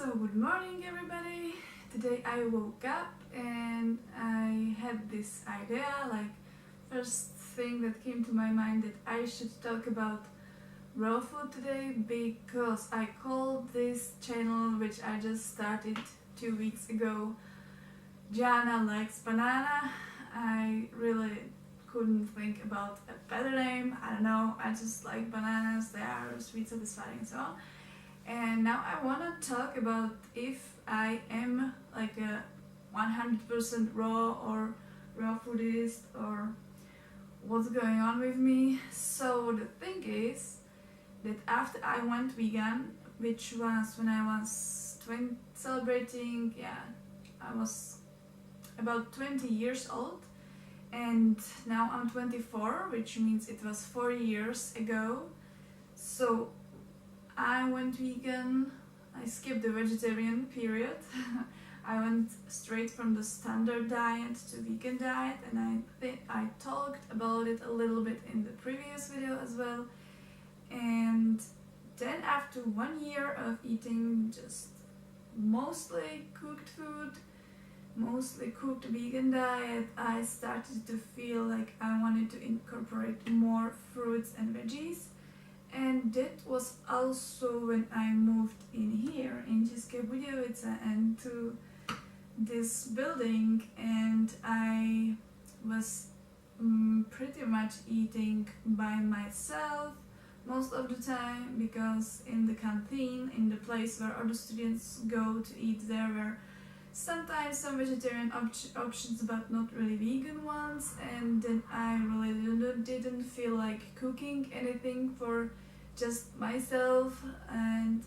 So good morning everybody. Today I woke up and I had this idea, like first thing that came to my mind, that I should talk about raw food today because I called this channel, which I just started 2 weeks ago, Jana Likes Banana. I really couldn't think about a better name. I don't know, I just like bananas, they are sweet, satisfying and so on. And now I want to talk about if I am like a 100% raw or raw foodist, or what's going on with me. So the thing is that after I went vegan, which was when I was celebrating, I was about 20 years old, and now I'm 24, which means it was 4 years ago. So I went vegan, I skipped the vegetarian period. I went straight from the standard diet to vegan diet, and I think I talked about it a little bit in the previous video as well. And then after 1 year of eating just mostly cooked food, mostly cooked vegan diet, I started to feel like I wanted to incorporate more fruits and veggies. And that was also when I moved in here in České Budějovice and to this building, and I was pretty much eating by myself most of the time, because in the canteen, in the place where other students go to eat, there were sometimes some vegetarian options but not really vegan ones, and then I really didn't feel like cooking anything for just myself, and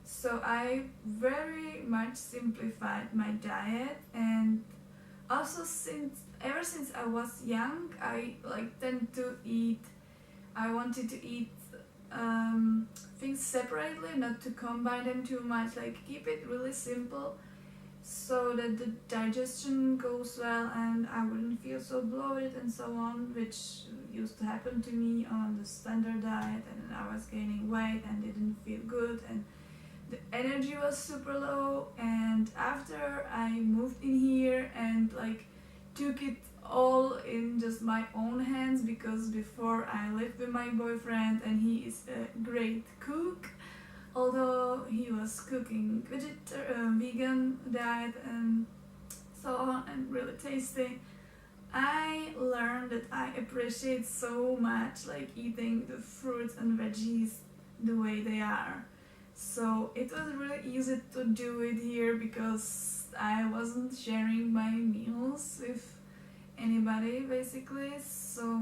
so I very much simplified my diet. And also ever since I was young, I wanted to eat things separately, not to combine them too much, like keep it really simple so that the digestion goes well and I wouldn't feel so bloated and so on, which used to happen to me on the standard diet, and I was gaining weight and didn't feel good and the energy was super low. And after I moved in here and took it all in just my own hands, because before I lived with my boyfriend and he is a great cook, although he was cooking vegan diet and so on, and really tasty, I learned that I appreciate so much eating the fruits and veggies the way they are. So it was really easy to do it here because I wasn't sharing my meals with anybody basically. So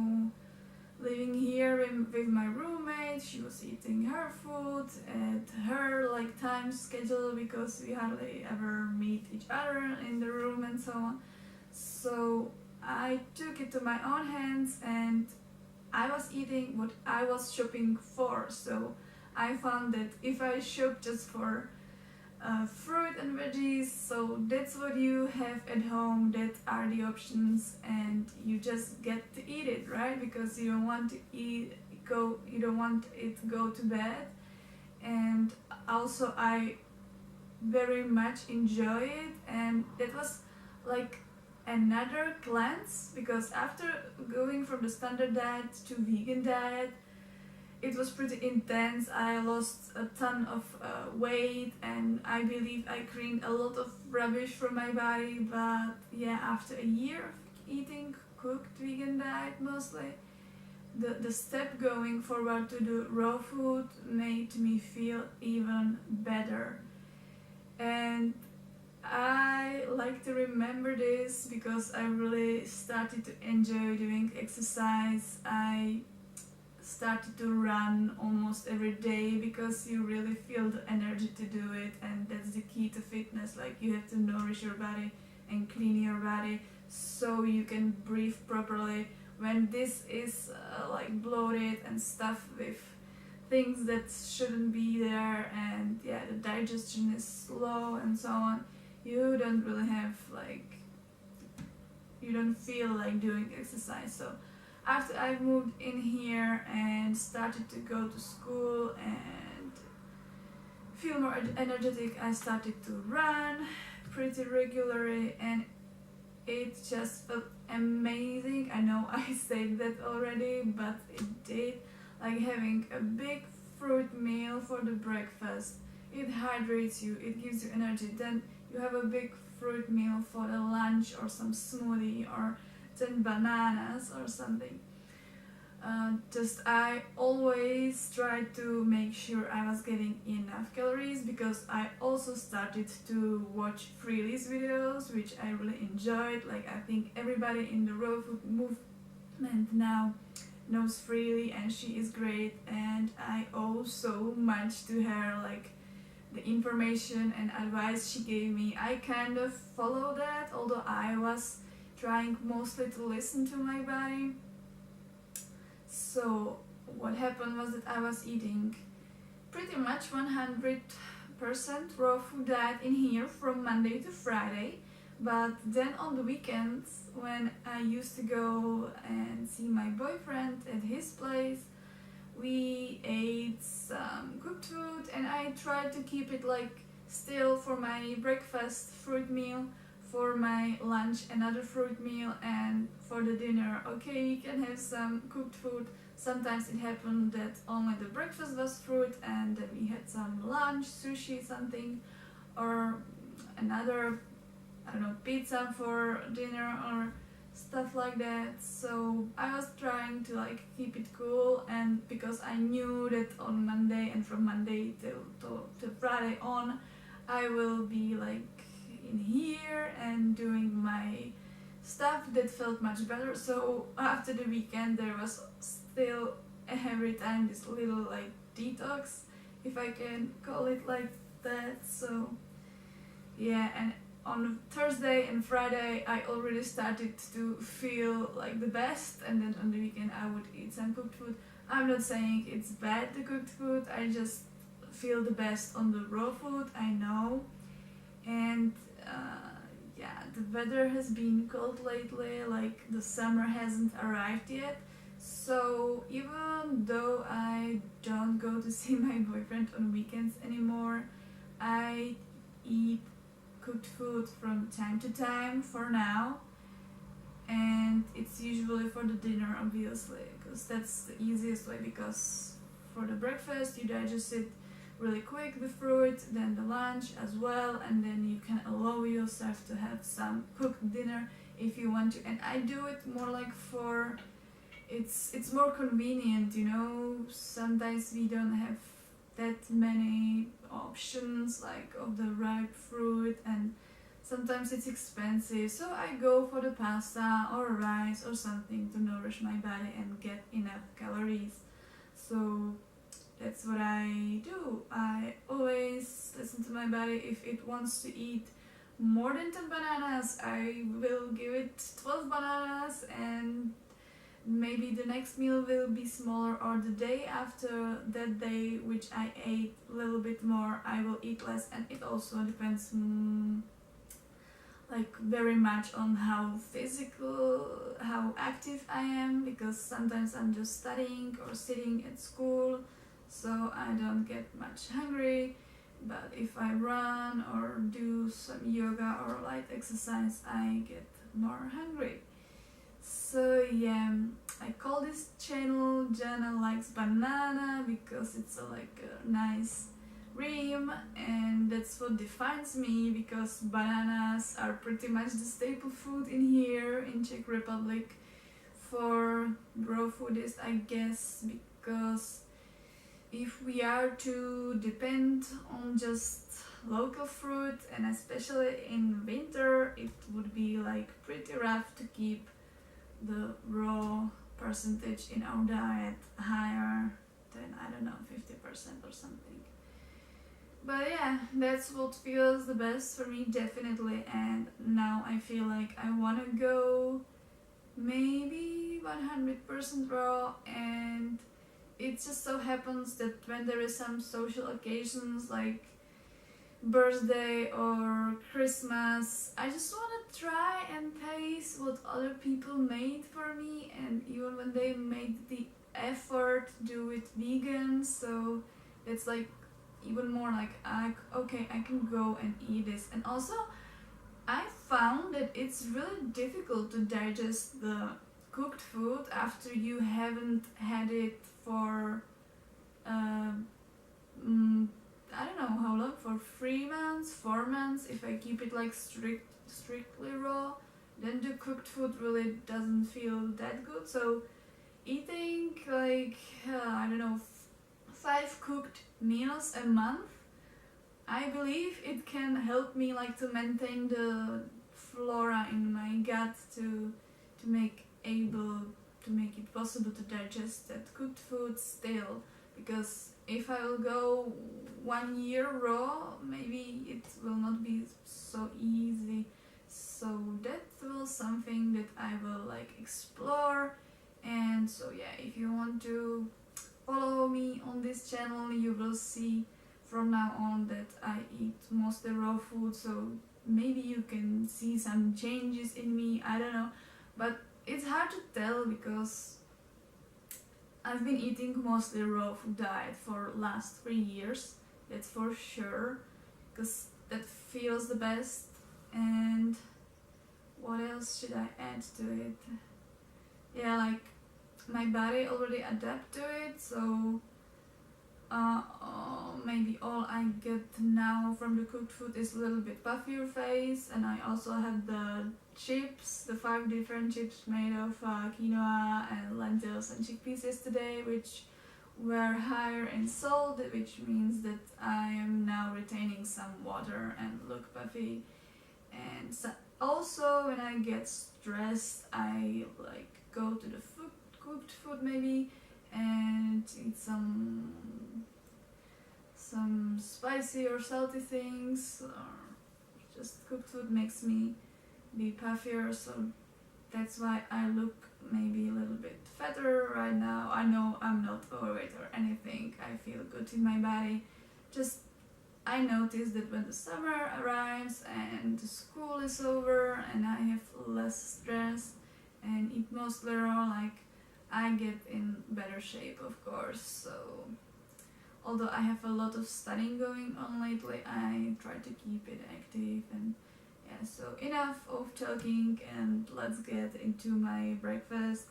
living here with my roommate, she was eating her food at her time schedule, because we hardly ever meet each other in the room and so on. So I took it to my own hands and I was eating what I was shopping for. So I found that if I shop just for fruit and veggies, so that's what you have at home, that are the options, and you just get to eat it, right? Because you don't want it to go to bed. And also I very much enjoy it, and that was like another cleanse, because after going from the standard diet to vegan diet, it was pretty intense. I lost a ton of weight, and I believe I cleaned a lot of rubbish from my body. But yeah, after a year of eating cooked vegan diet mostly, the step going forward to the raw food made me feel even better. And I like to remember this because I really started to enjoy doing exercise. I started to run almost every day because you really feel the energy to do it, and that's the key to fitness. You have to nourish your body and clean your body so you can breathe properly. When this is bloated and stuffed with things that shouldn't be there, and the digestion is slow and so on, you don't really have you don't feel like doing exercise. So after I moved in here and started to go to school and feel more energetic, I started to run pretty regularly, and it just felt amazing. I know I said that already, but it did. Like having a big fruit meal for the breakfast, it hydrates you, it gives you energy. Then you have a big fruit meal for the lunch or some smoothie or 10 bananas or something. Just I always try to make sure I was getting enough calories, because I also started to watch Freely's videos, which I really enjoyed. Like I think everybody in the raw food movement now knows Freely, and she is great, and I owe so much to her. Like the information and advice she gave me, I kind of follow that, although I was trying mostly to listen to my body. So what happened was that I was eating pretty much 100% raw food diet in here from Monday to Friday. But then on the weekends, when I used to go and see my boyfriend at his place, we ate some cooked food, and I tried to keep it like still for my breakfast fruit meal, for my lunch another fruit meal, and for the dinner, okay, you can have some cooked food. Sometimes it happened that only the breakfast was fruit, and then we had some lunch, sushi, something, or another, I don't know, pizza for dinner or stuff like that. So I was trying to like keep it cool, and because I knew that on Monday and from Monday till Friday on, I will be like in here and doing my stuff that felt much better. So after the weekend there was still every time this little like detox, if I can call it like that. So yeah, and on Thursday and Friday I already started to feel like the best, and then on the weekend I would eat some cooked food. I'm not saying it's bad, the cooked food, I just feel the best on the raw food, I know. And yeah, the weather has been cold lately, like the summer hasn't arrived yet. So even though I don't go to see my boyfriend on weekends anymore, I eat cooked food from time to time for now, and it's usually for the dinner, obviously, because that's the easiest way, because for the breakfast you digest it really quick, the fruit, then the lunch as well, and then you can allow yourself to have some cooked dinner if you want to. And I do it more like for, it's more convenient, you know. Sometimes we don't have that many options like of the ripe fruit, and sometimes it's expensive, so I go for the pasta or rice or something to nourish my body and get enough calories. So that's what I do. I always listen to my body. If it wants to eat more than 10 bananas, I will give it 12 bananas, and maybe the next meal will be smaller, or the day after that day which I ate a little bit more, I will eat less. And it also depends like very much on how active I am, because sometimes I'm just studying or sitting at school, so I don't get much hungry. But if I run or do some yoga or light exercise, I get more hungry. So yeah, I call this channel Jana Likes Banana because it's like a nice rhyme, and that's what defines me, because bananas are pretty much the staple food in here in Czech Republic for raw foodies, I guess, because if we are to depend on just local fruit, and especially in winter, it would be like pretty rough to keep the raw percentage in our diet higher than, I don't know, 50% or something. But yeah, that's what feels the best for me, definitely. And now I feel like I want to go maybe 100% raw, and it just so happens that when there is some social occasions like birthday or Christmas, I just want to try and taste what other people made for me, and even when they made the effort to do it vegan. So it's like even more like, okay, I can go and eat this. And also I found that it's really difficult to digest the cooked food after you haven't had it for I don't know how long, for 3 months, 4 months. If I keep it like strictly raw, then the cooked food really doesn't feel that good. So eating like I don't know, 5 cooked meals a month, I believe it can help me like to maintain the flora in my gut to make it possible to digest that cooked food still. Because if I will go 1 year raw, maybe it will not be so easy. So that was something that I will like explore. And so yeah, if you want to follow me on this channel, you will see from now on that I eat mostly raw food, so maybe you can see some changes in me, I don't know. But it's hard to tell because I've been eating mostly raw food diet for last 3 years, that's for sure, because that feels the best. And what else should I add to it? Yeah, like my body already adapt to it, so maybe all I get now from the cooked food is a little bit puffier face. And I also had the chips, the 5 different chips made of quinoa and lentils and chickpeas yesterday, which were higher in salt, which means that I am now retaining some water and look puffy. And so also when I get stressed, I like go to the cooked food maybe and eat some spicy or salty things, or just cooked food makes me be puffier, so that's why I look maybe a little bit fatter right now. I know I'm not overweight or anything, I feel good in my body. Just I notice that when the summer arrives and the school is over and I have less stress and eat mostly raw, like I get in better shape, of course. So although I have a lot of studying going on lately, I try to keep it active. And yeah, so enough of talking and let's get into my breakfast.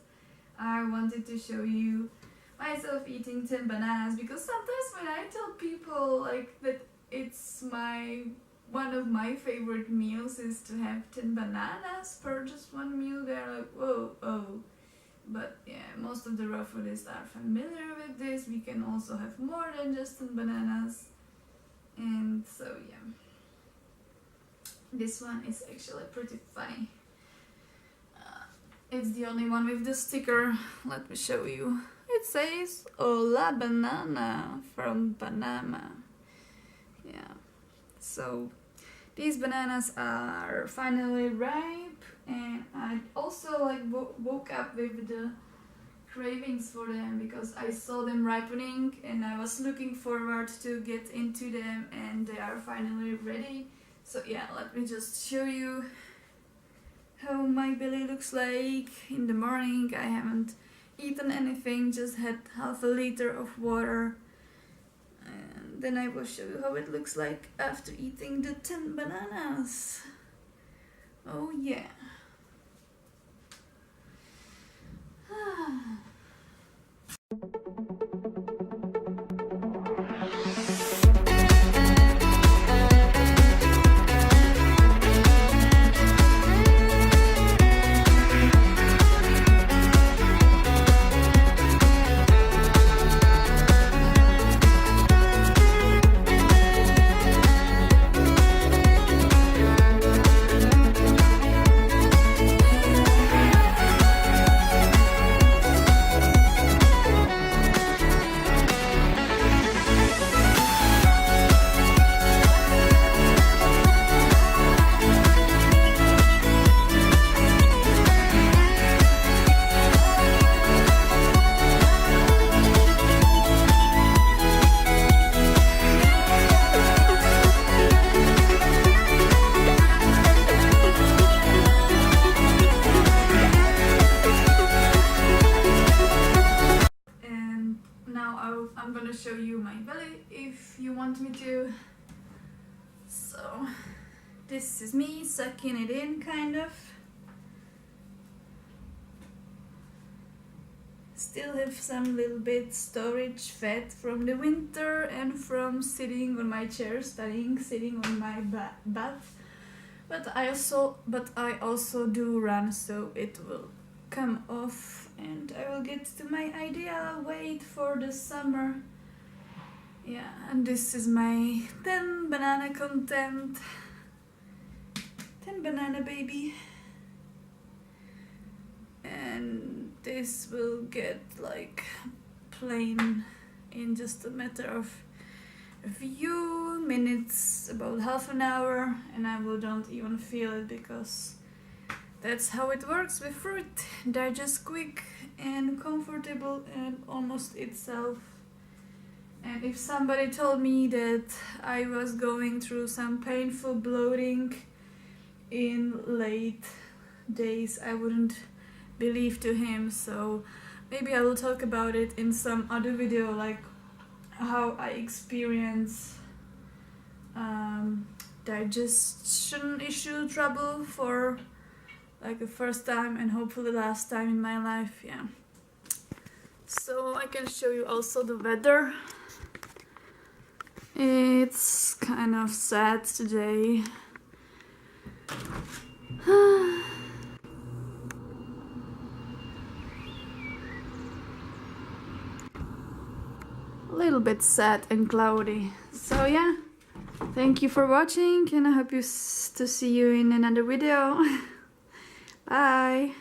I wanted to show you myself eating 10 bananas because sometimes when I tell people like that it's one of my favorite meals is to have 10 bananas per just one meal, they're like, whoa, oh. But yeah, most of the raw foodies are familiar with this. We can also have more than just 10 bananas. And so yeah, this one is actually pretty funny. It's the only one with the sticker. Let me show you. It says Hola Banana from Panama. Yeah, so these bananas are finally ripe, and I also like woke up with the cravings for them because I saw them ripening and I was looking forward to get into them, and they are finally ready. So yeah, let me just show you how my belly looks like in the morning. I haven't eaten anything, just had half a liter of water. And then I will show you how it looks like after eating the 10 bananas. Oh yeah. if you want me to. So this is me sucking it in, kind of. Still have some little bit storage fat from the winter and from sitting on my chair studying, sitting on my butt. But I also do run, so it will come off and I will get to my ideal weight for the summer. Yeah, and this is my 10 banana content. 10 banana baby. And this will get like plain in just a matter of a few minutes, about half an hour, and I don't even feel it because that's how it works with fruit. Digest quick and comfortable and almost itself. And if somebody told me that I was going through some painful bloating in late days, I wouldn't believe to him. So maybe I will talk about it in some other video, like how I experience digestion issue trouble for like the first time and hopefully the last time in my life. Yeah, so I can show you also the weather. It's kind of sad today. A little bit sad and cloudy. So yeah, thank you for watching and I hope to see you in another video. Bye.